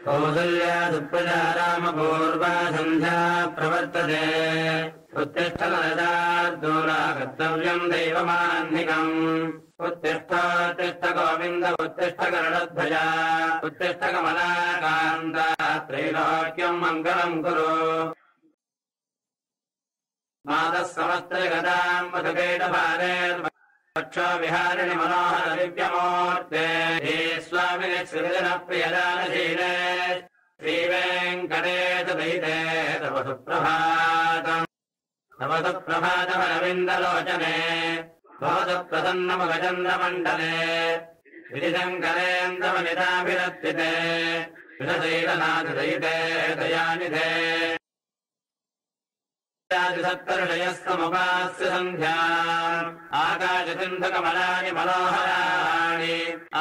कौसल्या सुप्रजा रामपूर्वा सन्ध्या प्रवर्तते उत्तिष्ठ नरदार्दूला कर्तव्यम् दैवमान्निकम् उत्तिष्ठोत्तिष्ठ गोविन्द उत्तिष्ठ गरुडध्वजा उत्तिष्ठ कमलाकान्ता त्रैलोक्यम् मङ्गलम् कुरु मातः समस्त्रगदाम् मधुकैटभारेर्वक्षो विहारिणि मनोहर दिव्यमूर्ते हे स्वामिनि श्रीजनप्रियदानशीले श्रीवेङ्कटेश दयिते तव सुप्रभातमरविन्दलोचने भवतु प्रसन्नमुखचन्द्रमण्डले विधिशङ्करेन्द्रवनिताभिरत्विते विषशैलनाथदयिते दयानिधे सत्तर्षयस्तमुपास्य सन्ध्या आकाशसिन्धुकमलानि मनोहराणि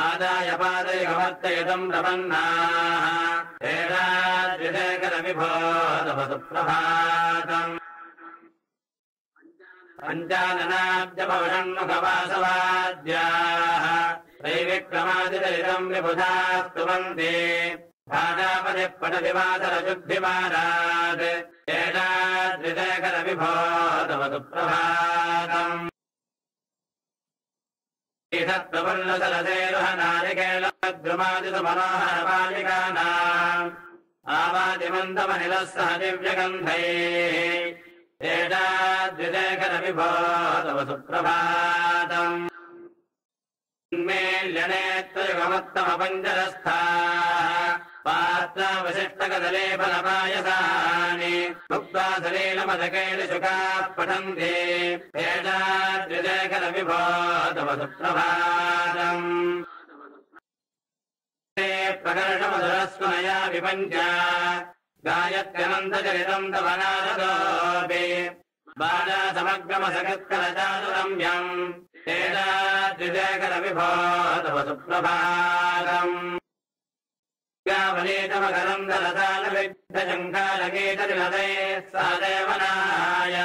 आदाय पादैकमर्तयितुम् प्रपन्नाः हेराद्विशेखरविभो तव सुप्रभातम् पञ्चाननाब्जपवषण्मुखवासवाद्याः त्रैविक्रमादिदलितम् विबुधाः स्तुवन्ति भाजापतिः पठति वासरशुद्धिमारात् एषाद्विशेखरविभो तव सुप्रभातम् ईषत्प्रफुल्लसरसेरुहनारिकेलद्रुमादिषु मनोहरबालिकानाम् आवादिमन्दमनिलः सह दिव्यगन्धैः एषाद्विशेखरविभो तव सुप्रभातम् उन्मेल्यनेत्रयुगमत्तमपञ्जरस्थाः पात्रावशिष्टकदलेफलपायसानि भुक्त्वा सलीलमदकैलशुकाः पठन्ति एषाद्विशेखरविभो तव सुप्रभातम् प्रकर्षमधुरस्वनया विपञ्च गायत्यनन्तचरितम् तव नारदोऽपि बाला समग्रमसकृत्कलचातुरम्यम् एषाद्विशेखरविभो तव सुप्रभातम् गावलीतमकरन्दलतालविद्धशङ्खालगीतनिलदैः सहदेवनाय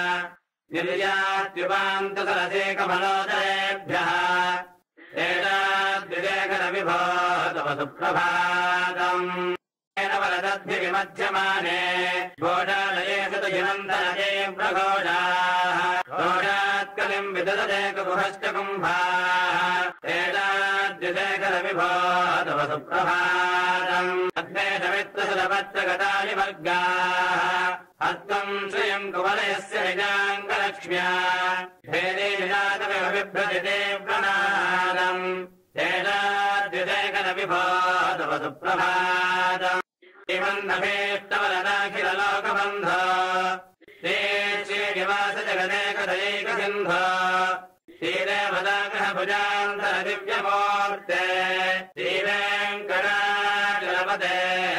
निर्यात्युपान्तसरसे कमलोदरेभ्यः एषाद्विशेखरविभो तव सुप्रभातम् वरदद्भिर्मध्यमाने घोषालये सतुजिनन्दनये प्रघोषाः घोषात्कलिम् विदधते कुकुहश्च कुम्भाः एषाद्विशेखरविभो तव सुप्रभातम् अग्नेशमित्रसुरपत्रगतानि वर्गाः हस्तम् श्रियम् कुवलयस्य निजाङ्गलक्ष्म्या भेदे निजातमिव बिभ्रतिते प्रणादम् एषाद्विशेखरविभो तव सुप्रभातम् श्रीमन्नभीष्टवरदाखिललोकबन्धो श्री श्रीनिवासजगदेकदैकसिन्धो श्रीदेवदाग्रहभुजान्तरदिव्यमूर्ते श्रीवेङ्कटाचलपते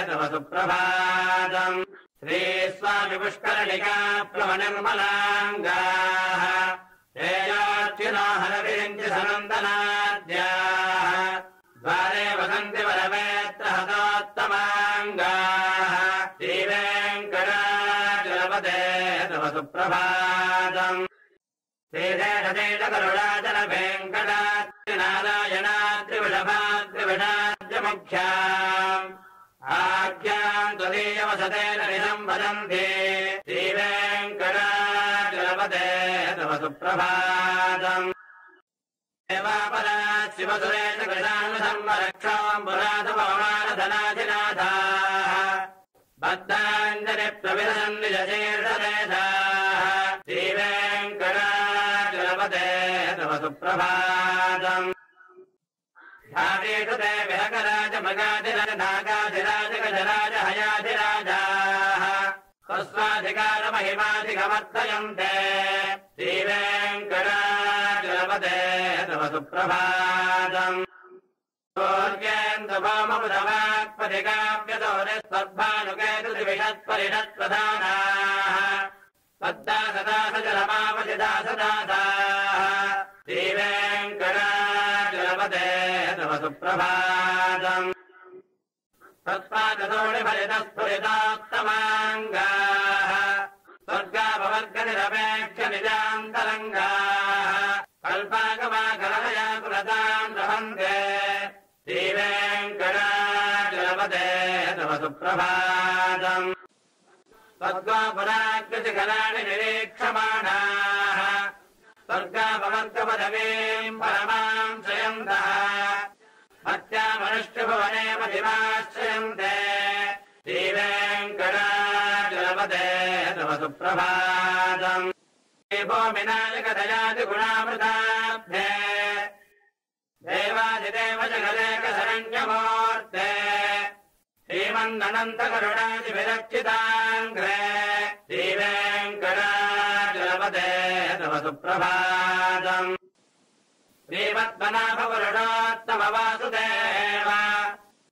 तव सुप्रभातम् श्रीस्वामिपुष्करणिका प्लवनिर्मलाङ्गाः श्रेयोच्युनाहरविरिञ्चिसनन्दनाद्याः द्वारे वसन्ति वरवेत्रहतोत्तमाङ्गाः श्रीवेङ्कटाचलपते तव सुप्रभातम् श्रीशेषशेषगरुडाचलवेङ्कटात्रिनारायणात्रिविषभात्रिविषाद्यमुख्याम् आख्याम् त्वदीयवसतेन निसम्वदन्ति श्रीवेङ्कटाचलपते तव सुप्रभातम् देवापरात् शिवसुरेश कृशानुसंरक्षोऽम्बुराधपवमानधनाधिनाथाः बद्धाञ्जलिप्रविशन्निजशीर्षदेशाः श्रीवेङ्कटाचलपते तव सुप्रभातम् ध्यानेषु ते विहकराज मृगाधिराज नागाधिराज गजराज हयाधिराजाः स्वस्वाधिकारमहिमाधिगमर्थयन्ते श्रीवेङ्कटाचलपते तव सुप्रभातम् सूर्येन्द्रभाममुदवाक्पदिकाव्यतोरिस्वर्भानुकेतुदिविषत्परिषत्प्रधानाः पद्दासदासजलमापतिदासदासाः श्रीवेङ्कटाचलपते तव सुप्रभातम् तत्पादतोडिफलितस्फुरितोत्तमाङ्गाः स्वर्गापवर्गनिरपेक्षनिजान्तरङ्गाः कल्पागमाकलया कुलताम् रमन्ते श्रीवेङ्कटाचलपते तव तव सुप्रभातम् स्वर्गापुराकृतिकलानि निरीक्षमाणाः स्वर्गापवर्गपदवीम् परमाम् श्रयन्तः मत्यामनुष्यभुवने मतिमाश्रयन्ते श्रीवेङ्कटाचलपते तव सुप्रभातम् भूमिनायकदयादिगुणामृताब्धे देवादिदेव जगदेकशरण्यमूर्ते श्रीमन्नन्तकरुणादिविरक्षिताङ्घ्रे श्रीवेङ्कटाचलपते तव सुप्रभातम् श्रीमद्मनाभपुरुषोत्तमवासुदेव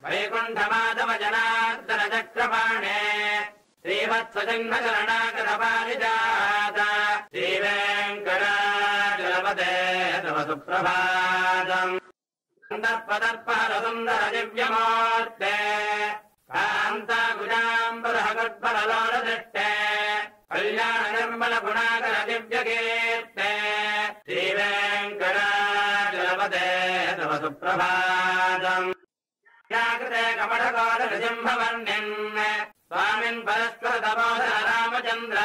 वैकुण्ठमाधव जनार्दन चक्रपाणे श्रीवत्सजह्नकरुणाकरपारिजात श्रीवेङ्कटाचलपते तव सुप्रभातम् दर्पदर्पहरसुन्दर दिव्यमूर्ते कान्ताकुजाम्बरहगुड्फललोलदृष्टे कल्याण निर्मल गुणाकर दिव्यकीर्ते श्रीवेङ्कटाचलपते तव सुप्रभातम् व्याकृते कपटकोटनृसिंहवर्ण्यन् स्वामिन् परस्पर तपोधर रामचन्द्र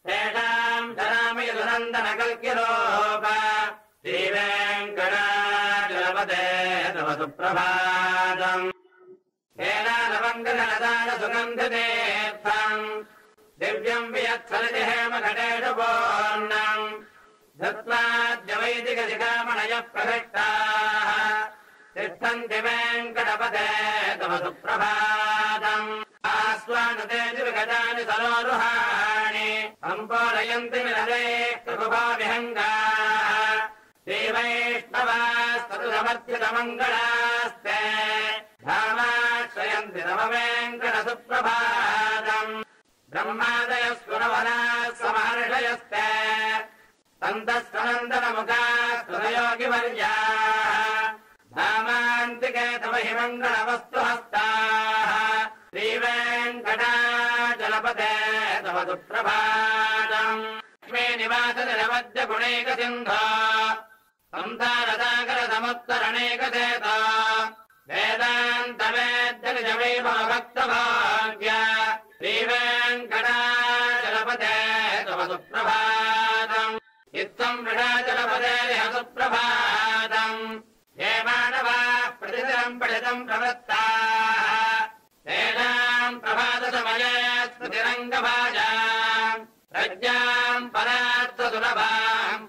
तेषाम् चरामि यदुनन्दन कल्क्यरूप श्रीवेङ्कटाचलपते तव सुप्रभातम् हेलालवङ्गलदान सुगन्धतीर्थम् दिव्यम् वियत्सलिति हेमघटेषु पूर्णम् धृत्वाद्यवैदिकशिखामणयः प्रकृष्टाः तिष्ठन्ति वेङ्कटपते तव सुप्रभातम् आस्वानुते दिविगजानि सरोरुहाणि सम्पूरयन्ति निरदेककुभाविहङ्गाः श्रीवैष्णवास्तु समर्थितमङ्गलास्ते धामाश्रयन्ति तव वेङ्कटसुप्रभातम् ब्रह्मादयः सुरवराः समहर्षयस्ते सन्तस्तनन्दनमुखाः सुरयोगिवर्याः धामान्तिके तव हि मङ्गलवस्तुहस्ताः श्रीवेङ्कटाचलपते तव सुप्रभातम् लक्ष्मीनिवासनिरवद्यगुणैकसिन्धो संसारसागरसमुत्तरणैकसेत वेदान्तवेद्यनिजवैभवभक्तभाग्य श्रीवेङ्कटाचलपते तव सुप्रभातम् इत्थम् वृषाचलपतेरिह सुप्रभातम् ये मानवाः प्रतिदिनम् पठितम् प्रवृत्ताः तेषाम् प्रभातसमये स्मृतिरङ्गभाजाम् प्रज्ञाम् परार्थसुलभाम्